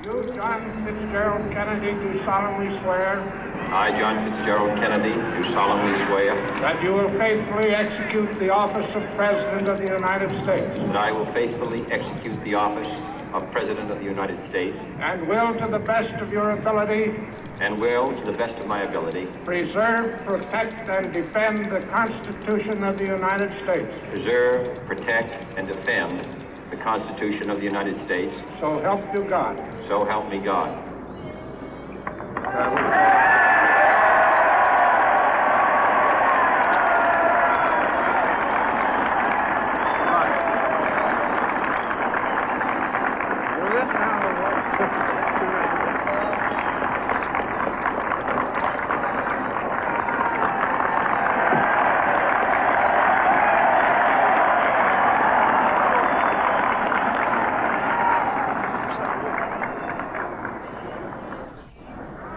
You, John Fitzgerald Kennedy, do solemnly swear I, John Fitzgerald Kennedy, do solemnly swear that you will faithfully execute the office of President of the United States that I will faithfully execute the office of President of the United States and will, to the best of your ability, and will, to the best of my ability, preserve, protect, and defend the Constitution of the United States. preserve, protect, and defend the Constitution of the United States. So help you God. So help me God.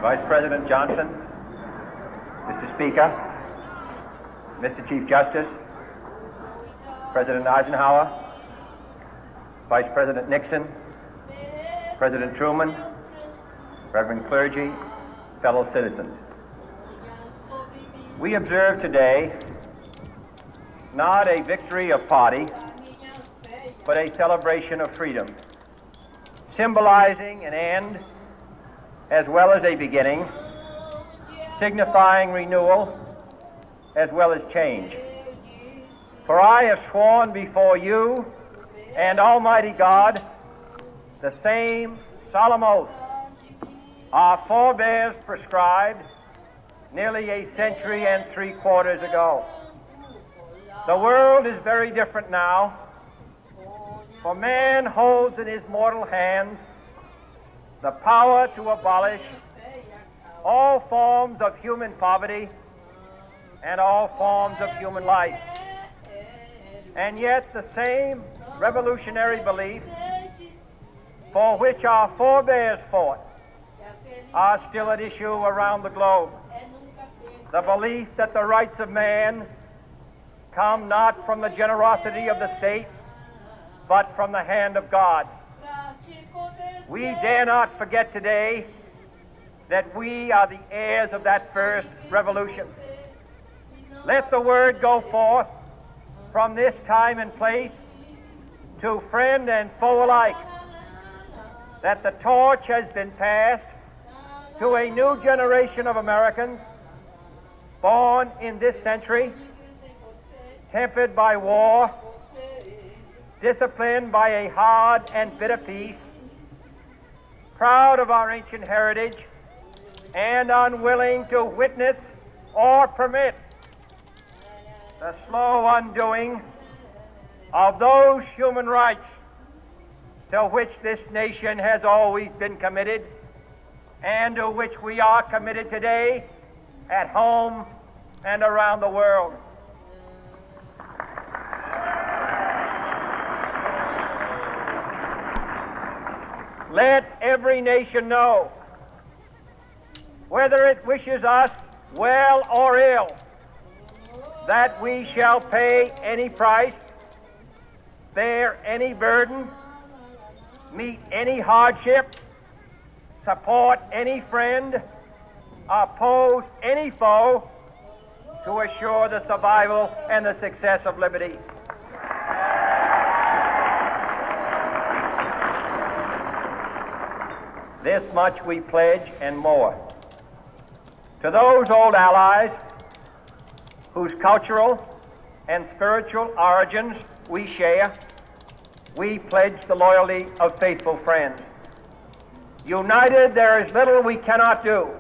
Vice President Johnson, Mr. Speaker, Mr. Chief Justice, President Eisenhower, Vice President Nixon, President Truman, Reverend clergy, fellow citizens. We observe today not a victory of party, but a celebration of freedom, symbolizing an end as well as a beginning, signifying renewal as well as change. For I have sworn before you and Almighty God the same solemn oath our forebears prescribed nearly a century and 3/4 ago. The world is very different now, for man holds in his mortal hands the power to abolish all forms of human poverty and all forms of human life. And yet the same revolutionary beliefs for which our forebears fought are still at issue around the globe. The belief that the rights of man come not from the generosity of the state, but from the hand of God. We dare not forget today that we are the heirs of that first revolution. Let the word go forth from this time and place to friend and foe alike that the torch has been passed to a new generation of Americans born in this century, tempered by war, disciplined by a hard and bitter peace, proud of our ancient heritage, and unwilling to witness or permit the slow undoing of those human rights to which this nation has always been committed and to which we are committed today at home and around the world. Let every nation know, whether it wishes us well or ill, that we shall pay any price, bear any burden, meet any hardship, support any friend, oppose any foe to assure the survival and the success of liberty. This much we pledge and more. To those old allies whose cultural and spiritual origins we share, we pledge the loyalty of faithful friends. United, there is little we cannot do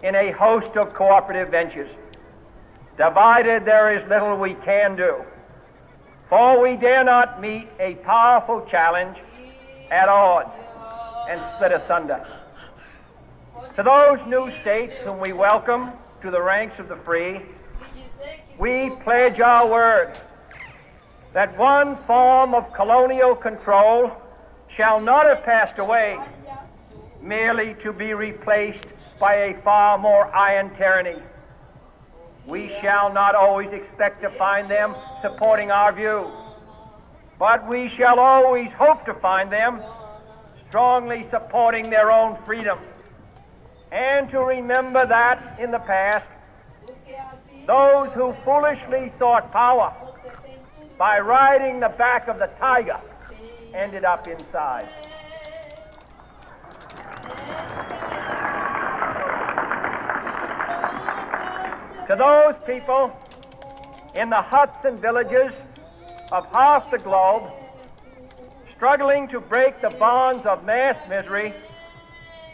in a host of cooperative ventures. Divided, there is little we can do, for we dare not meet a powerful challenge at odds and split asunder. To those new states whom we welcome to the ranks of the free, we pledge our word that one form of colonial control shall not have passed away, merely to be replaced by a far more iron tyranny. We shall not always expect to find them supporting our view, but we shall always hope to find them strongly supporting their own freedom, and to remember that in the past, those who foolishly sought power by riding the back of the tiger ended up inside. To those people in the huts and villages of half the globe struggling to break the bonds of mass misery,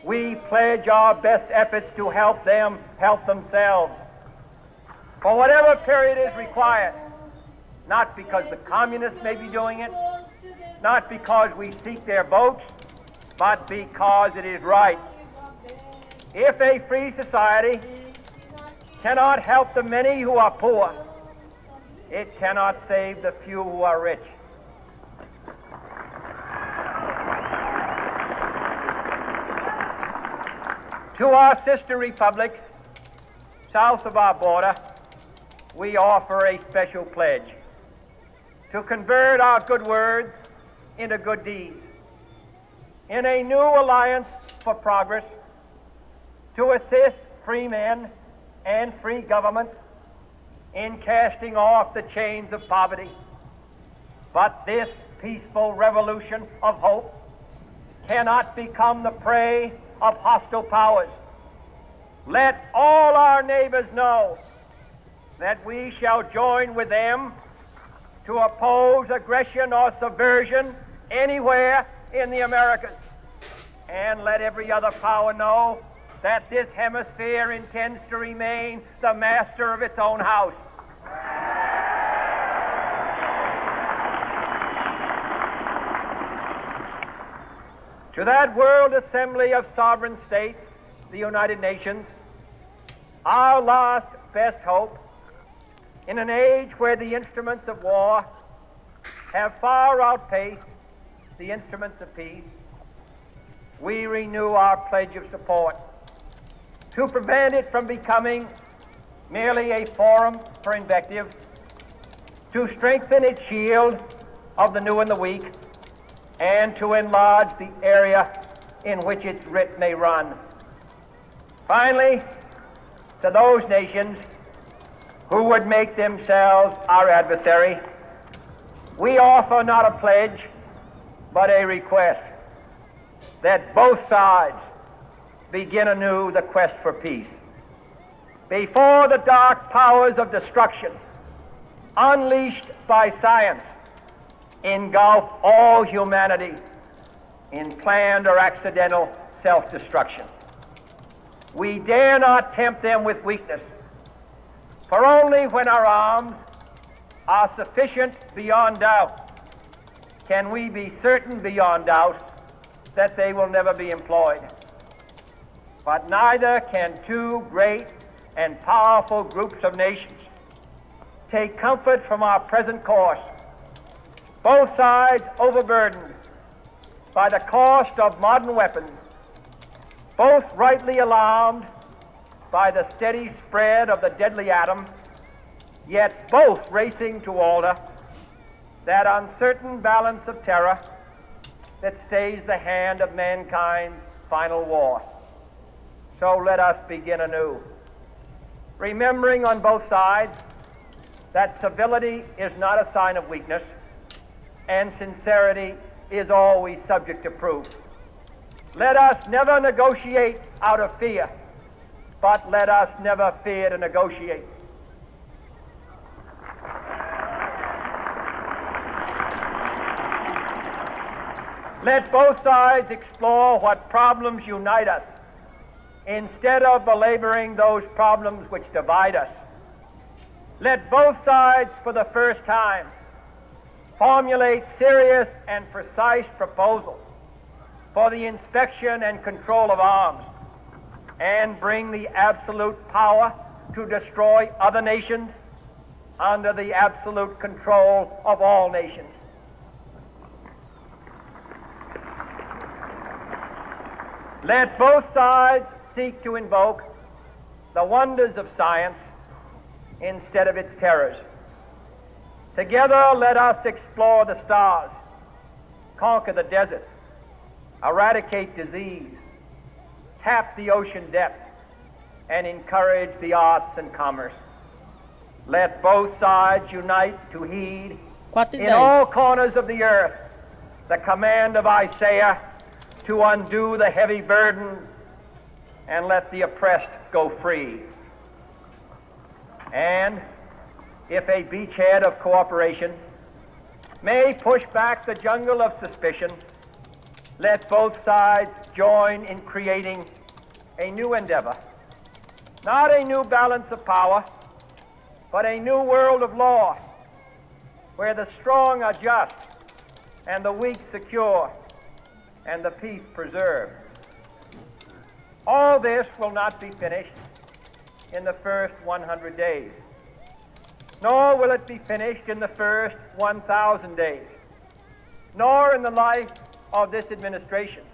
we pledge our best efforts to help them help themselves for whatever period is required, not because the communists may be doing it, not because we seek their votes, but because it is right. If a free society cannot help the many who are poor, it cannot save the few who are rich. To our sister republics south of our border, we offer a special pledge to convert our good words into good deeds, in a new alliance for progress, to assist free men and free governments in casting off the chains of poverty. But this peaceful revolution of hope cannot become the prey of hostile powers. Let all our neighbors know that we shall join with them to oppose aggression or subversion anywhere in the Americas. And let every other power know that this hemisphere intends to remain the master of its own house. To that world assembly of sovereign states, the United Nations, our last best hope, in an age where the instruments of war have far outpaced the instruments of peace, we renew our pledge of support to prevent it from becoming merely a forum for invective, to strengthen its shield of the new and the weak, and to enlarge the area in which its writ may run. Finally, to those nations who would make themselves our adversary, we offer not a pledge, but a request that both sides begin anew the quest for peace. Before the dark powers of destruction, unleashed by science, engulf all humanity in planned or accidental self-destruction, we dare not tempt them with weakness, for only when our arms are sufficient beyond doubt can we be certain beyond doubt that they will never be employed. But neither can two great and powerful groups of nations take comfort from our present course, both sides overburdened by the cost of modern weapons, both rightly alarmed by the steady spread of the deadly atom, yet both racing to alter that uncertain balance of terror that stays the hand of mankind's final war. So let us begin anew, remembering on both sides that civility is not a sign of weakness, and sincerity is always subject to proof. Let us never negotiate out of fear, but let us never fear to negotiate. Let both sides explore what problems unite us, instead of belaboring those problems which divide us. Let both sides, for the first time, formulate serious and precise proposals for the inspection and control of arms, and bring the absolute power to destroy other nations under the absolute control of all nations. Let both sides seek to invoke the wonders of science instead of its terrors. Together, let us explore the stars, conquer the deserts, eradicate disease, tap the ocean depths, and encourage the arts and commerce. Let both sides unite to heed 4 e in all 10. corners of the earth the command of Isaiah to undo the heavy burden and let the oppressed go free. And if a beachhead of cooperation may push back the jungle of suspicion, let both sides join in creating a new endeavor, not a new balance of power, but a new world of law, where the strong are just, and the weak secure, and the peace preserved. All this will not be finished in the first 100 days, nor will it be finished in the first 1,000 days, nor in the life of this administration.